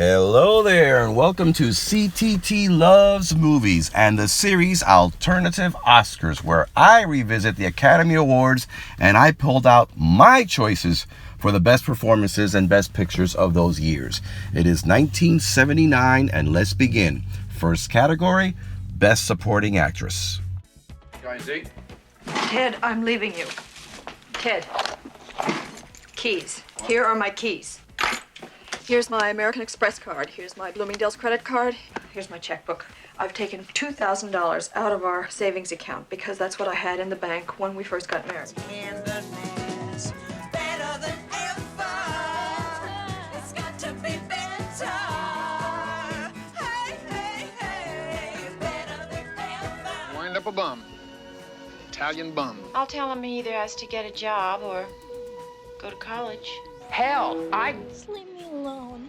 Hello there, and welcome to CTT Loves Movies and the series Alternative Oscars, where I revisit the Academy Awards and I pulled out my choices for the best performances and best pictures of those years. It is 1979, and let's begin. First category, Best Supporting Actress. Ted, I'm leaving you. Ted, keys. Here are my keys. Here's my American Express card. Here's my Bloomingdale's credit card. Here's my checkbook. I've taken $2,000 out of our savings account because that's what I had in the bank when we first got married. Wind up a bum. Italian bum. I'll tell him he either has to get a job or go to college. Hell, Just leave me alone.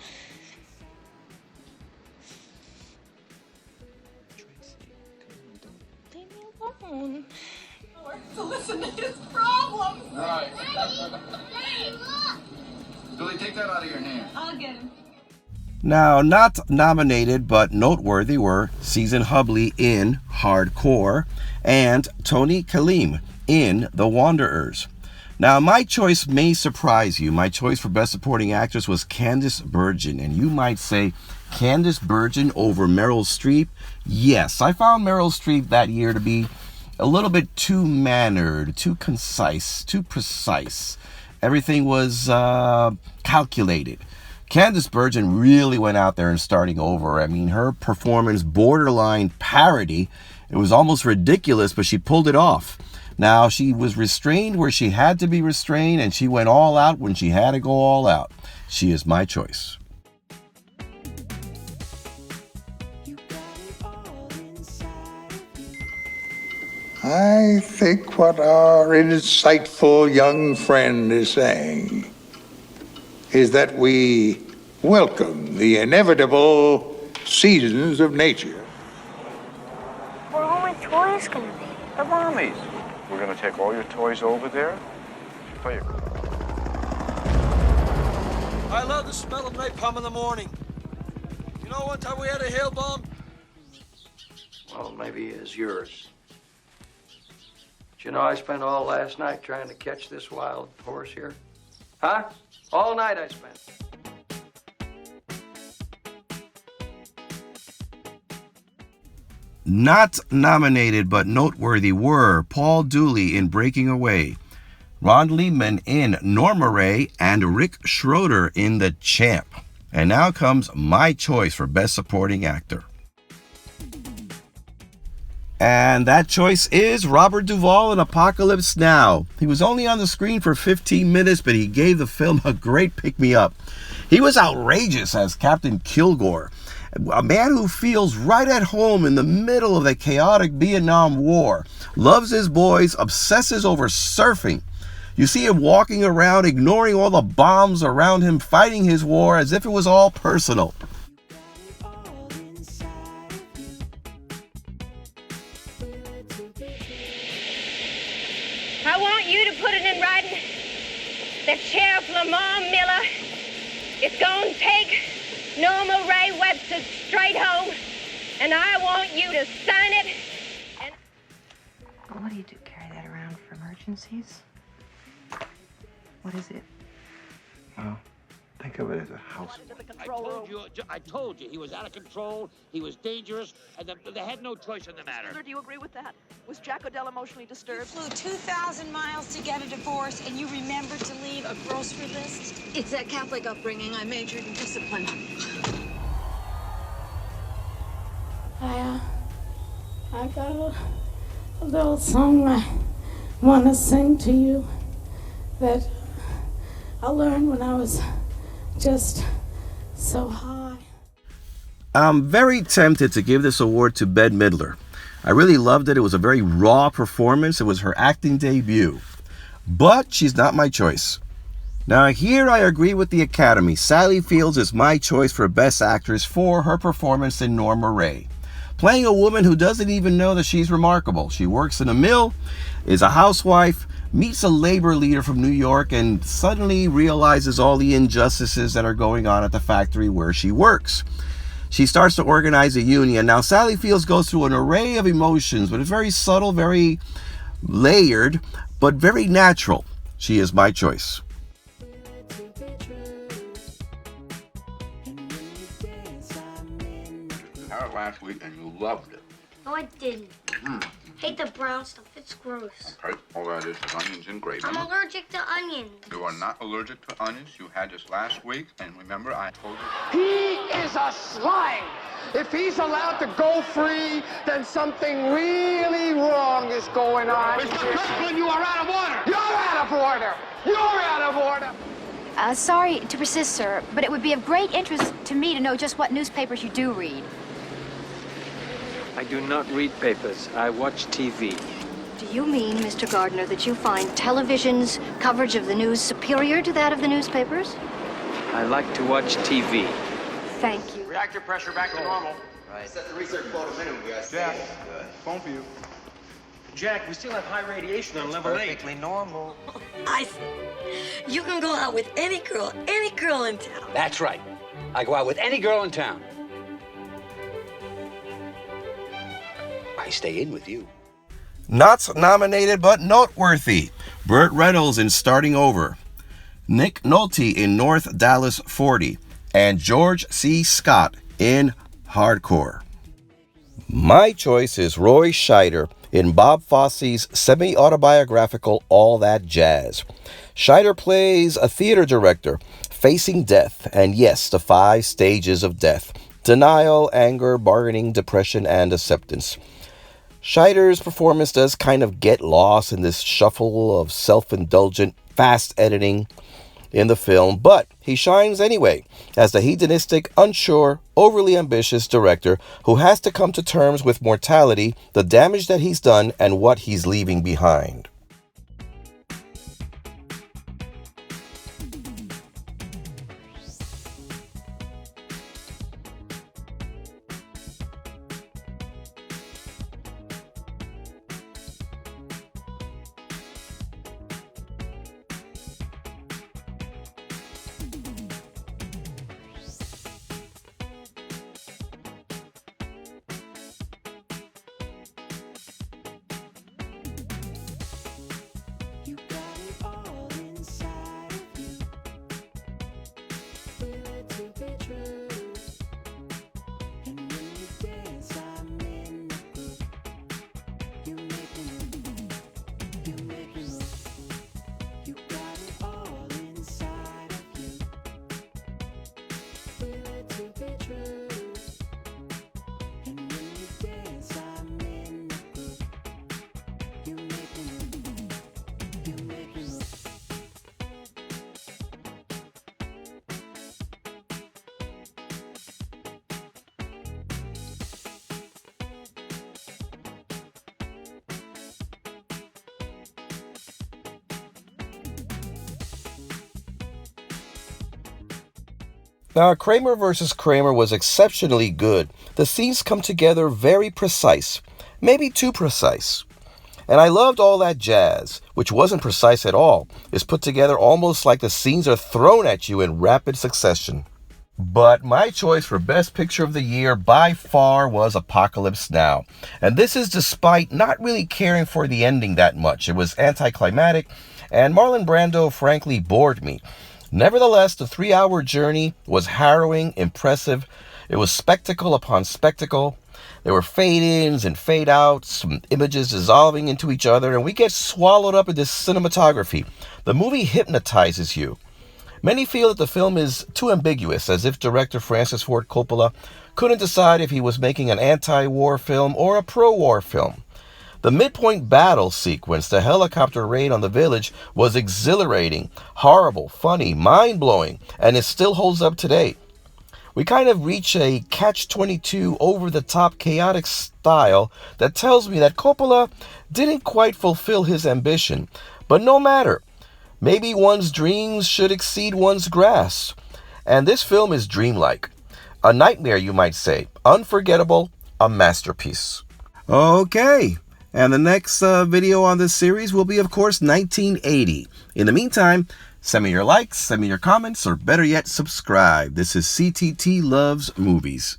Leave me alone. To listen to his problems. Right. Hey, look! Billy, take that out of your hand. I'll get him. Now, not nominated but noteworthy were Season Hubley in Hardcore and Toni Collette in The Wanderers. Now, my choice may surprise you. My choice for Best Supporting Actress was Candice Bergen. And you might say, Candice Bergen over Meryl Streep? Yes, I found Meryl Streep that year to be a little bit too mannered, too concise, too precise. Everything was calculated. Candice Bergen really went out there and starting over. I mean, her performance, borderline parody. It was almost ridiculous, but she pulled it off. Now, she was restrained where she had to be restrained, and she went all out when she had to go all out. She is my choice. I think what our insightful young friend is saying is that we welcome the inevitable seasons of nature. Where are all my toys gonna be? At Mommy's. We're gonna take all your toys over there. Play your... I love the smell of napalm in the morning. You know, one time we had a hail bomb. Well, maybe it's yours. But you know, I spent all last night trying to catch this wild horse here. Huh? All night I spent. Not nominated but noteworthy were Paul Dooley in Breaking Away, Ron Liebman in Norma Ray, and Rick Schroeder in The Champ. And now comes my choice for Best Supporting Actor. And that choice is Robert Duvall in Apocalypse Now. He was only on the screen for 15 minutes, but he gave the film a great pick-me-up. He was outrageous as Captain Kilgore, a man who feels right at home in the middle of the chaotic Vietnam War, loves his boys, obsesses over surfing. You see him walking around, ignoring all the bombs around him, fighting his war as if it was all personal. I want you to put it in writing that Sheriff Lamar Miller is going to take Norma Ray Webster straight home, and I want you to sign it. And What do you do? Carry that around for emergencies? What is it? Well, think of it as a house. I told you he was out of control, he was dangerous, and they had no choice in the matter. Do you agree with that? Was Jack O'Dell emotionally disturbed? Flew 2,000 miles to get a divorce, and you remember to leave a grocery list? It's that Catholic upbringing. I majored in discipline. I got a little song I want to sing to you that I learned when I was just so high. I'm very tempted to give this award to Bette Midler. I really loved it. It was a very raw performance. It was her acting debut. But she's not my choice. Now here I agree with the Academy. Sally Fields is my choice for Best Actress for her performance in Norma Ray. Playing a woman who doesn't even know that she's remarkable. She works in a mill, is a housewife, meets a labor leader from New York and suddenly realizes all the injustices that are going on at the factory where she works. She starts to organize a union. Now, Sally Fields goes through an array of emotions, but it's very subtle, very layered, but very natural. She is my choice. Had it last week and you loved it. No, I didn't. Hate the brown stuff. It's gross. Okay, all that is onions and gravy. I'm allergic to onions. You are not allergic to onions. You had this last week, and remember I told you. He is a slime. If he's allowed to go free, then something really wrong is going on. Mr. Kirkland, you are out of order. You're out of order. You're out of order. Sorry to persist, sir, but it would be of great interest to me to know just what newspapers you do read. I do not read papers. I watch TV. Do you mean, Mr. Gardner, that you find television's coverage of the news superior to that of the newspapers? I like to watch TV. Thank you. Reactor pressure back to normal. Right. Set the research photo minimum, guys. Jack, Good. phone for you. Jack, we still have high radiation on level 8. Perfectly normal. I see. You can go out with any girl in town. That's right. I go out with any girl in town. I stay in with you. Not nominated but noteworthy. Burt Reynolds in Starting Over. Nick Nolte in North Dallas 40. And George C. Scott in Hardcore. My choice is Roy Scheider in Bob Fosse's semi-autobiographical All That Jazz. Scheider plays a theater director facing death, and yes, the 5 stages of death: denial, anger, bargaining, depression, and acceptance. Scheider's performance does kind of get lost in this shuffle of self-indulgent, fast editing in the film, but he shines anyway as the hedonistic, unsure, overly ambitious director who has to come to terms with mortality, the damage that he's done, and what he's leaving behind. Now, Kramer vs. Kramer was exceptionally good. The scenes come together very precise, maybe too precise. And I loved All That Jazz, which wasn't precise at all. It's put together almost like the scenes are thrown at you in rapid succession. But my choice for Best Picture of the Year by far was Apocalypse Now. And this is despite not really caring for the ending that much. It was anticlimactic, and Marlon Brando frankly bored me. Nevertheless, the 3-hour journey was harrowing, impressive. It was spectacle upon spectacle. There were fade-ins and fade-outs, some images dissolving into each other, and we get swallowed up in this cinematography. The movie hypnotizes you. Many feel that the film is too ambiguous, as if director Francis Ford Coppola couldn't decide if he was making an anti-war film or a pro-war film. The midpoint battle sequence, the helicopter raid on the village, was exhilarating, horrible, funny, mind-blowing, and it still holds up today. We kind of reach a catch-22 over-the-top chaotic style that tells me that Coppola didn't quite fulfill his ambition. But no matter. Maybe one's dreams should exceed one's grasp. And this film is dreamlike. A nightmare, you might say. Unforgettable, a masterpiece. Okay. And the next video on this series will be, of course, 1980. In the meantime, send me your likes, send me your comments, or better yet, subscribe. This is CTT Loves Movies.